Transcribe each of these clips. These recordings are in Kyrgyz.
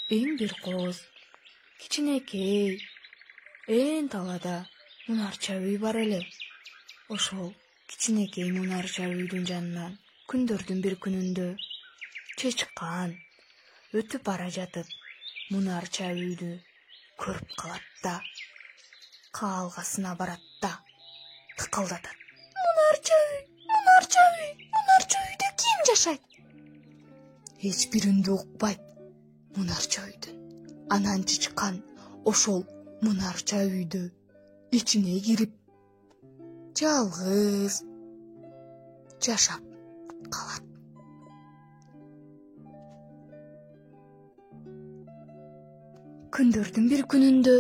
эң бир кооз, кичинекей, ээн талада мунарча үй бар эле. Ошол кичинекей мунарча үйдүн жанынан күндөрдүн бир күнүндө чычкан өтүп бара жатып мунарча үйдү көрүп калат да, каалгасына барат да, тыкылдатат. Мунарча үйдө ким жашайт? Эч биринде укпайт мунарча үйдүн. Анан чычкан ошол мунарча үйдө ичине кирип, жалгыз жашап калат. Күндөрдүн бир күнүндө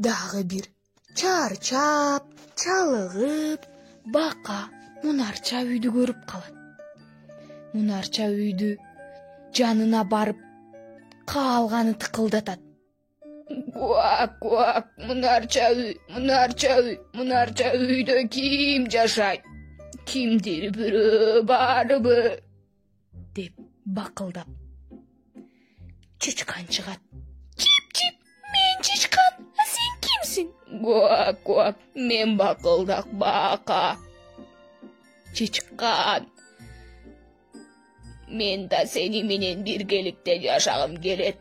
дагы бир чарчап, чалыгып, бака мунарча үйдү көрүп калат. Мунарча үйдү жанына барып, каалганы тыкылдатат. Куак, мунарча үйдө ким жашайт? Кимдир бирөө барбы? Деп бакылдап. Чычкан чыгат. Чип, мен чычкан, а сен кимсиң? Куак, мен бакылдак бака. Чычкан, мен да сени менен биргеликте жашагым келет.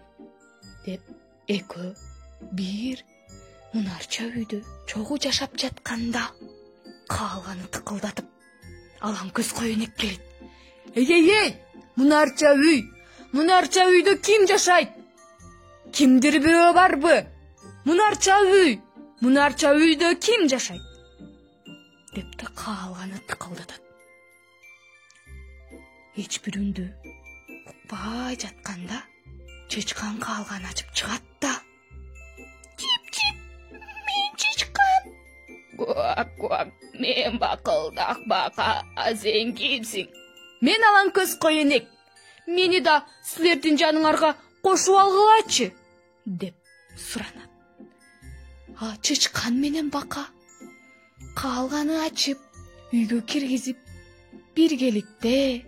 Деп экөө бир мунарча үйдө чогуу жашап жатканда каалганы тыкылдатып, алаң көз коенек келет. Эй, мунарча үйдө ким жашайт? Кимдир бирөө барбы? Мунарча үйдө ким жашайт? Деп да каалганы тыкылдатат. Эч бир үндү укпай жатканда чычкан каалганы ачып чыгат да. Чип, мен чычкан. Куак, мен бакылдак бака, а сен кимсиң? Мен алаң көз коенек. Мени да силердин жаныңарга кошуп алгылачы, деп суранат. А чычкан менен бака каалганы ачып, үйгө киргизип, биргеликте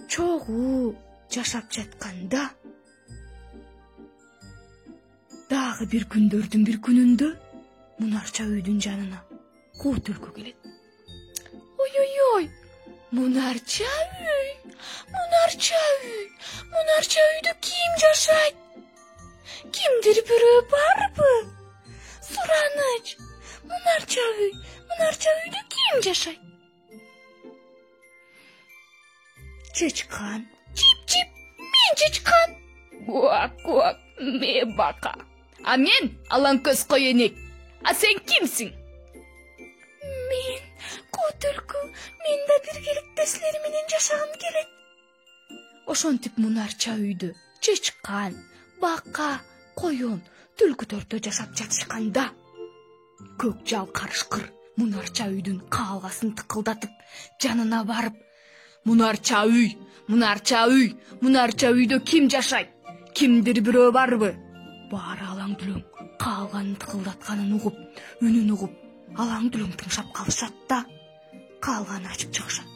чогуу жашап жатканда дагы бир күндөрдүн бир күнүндө мунарча үйдүн жанына куу түлкү келет. Ой, мунарча үйдө ким жашайт? Кимдир бирөө барбы? Сураныч, мунарча үйдө ким жашайт? Чычкан. Чип, мен чычкан. Куак, мен бака. А мен алаң көз коенек. А сен кимсиң? Мен куу түлкү. Мен да биргеликте силер менен жашагым келет. Ошентип мунарча үйдө чычкан, бака, коён, түлкү жашап жатышканда көк жал карышкыр мунарча үйдүн каалгасын тыкылдатып, жанына барып, Мунарча үйдө ким жашайт? Кимдир бирөө барбы? Баары алаң дүлөң каалганын тыкылдатканын угуп, үнүн угуп, алаң дүлөң тыңшап калышат да, каалганы ачып чыгышат.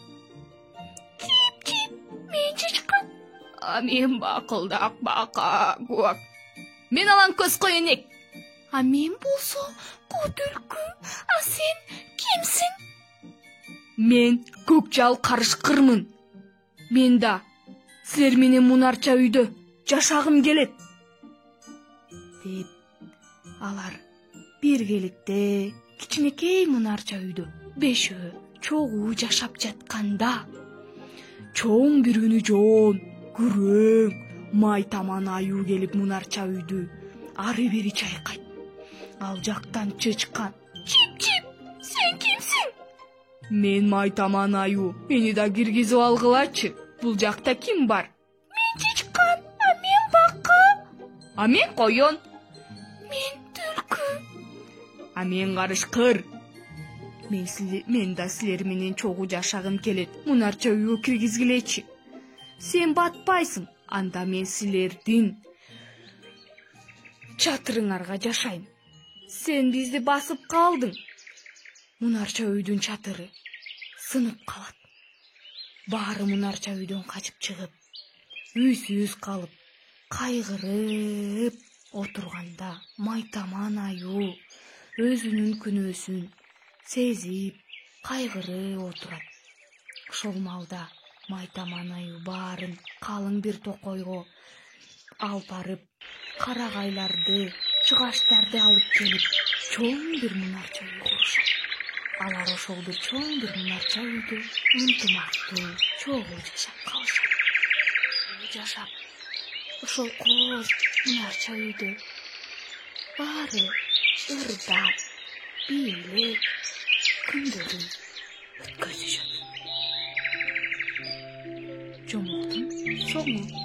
Чип, мен чычкан. А мен бакылдак бака, куак. Мен алаң көз коенек. А мен болсо куу түлкү. А сен кимсиң? Мен көк жал карышкырмын. Мен да силер менен мунарча үйдө жашагым келет. Деп алар биргеликте кичинекей мунарча үйдө бешөө чогуу жашап жатканда чоң бир үнү жоон, күрөң, майтаман аюу келип мунарча үйдү ары бери чайкайт. Ал жактан чычкан. Чип, сен кимсиң? Мен майтаман аюу, мени да киргизип алгылачы. Бул жакта ким бар? Мен чычкан, а мен бака. А мен коён. Мен түлкү. А мен карышкыр. Мен да силер менен чогуу жашагым келет. Мунарча үйгө киргизгилечи. Сен батпайсың, анда мен силердин чатырыңарга жашайм. Сен бизди басып калдың. Мунарча үйдүн чатыры сынып калат. Баары мунарча үйдөн качып чыгып, үйсүз калып, кайгырып отурганда майтаман аюу өзүнүн күнөөсүн сезип кайгырып отурат. Ошол маалда майтаман аюу баарын калың бир токойго алып барып, карагайларды, чыгаштарды алып келип, чоң бир мунарча үй курушат. Алар ошол бир чоң бир мунарча үйдө ынтымактуу, чогуу жашап калышат. Жашап, ошол кооз мунарча үйдө баары ырдап, бийлеп, күндөрүн өткөзүшөт. Жомоктун соңу.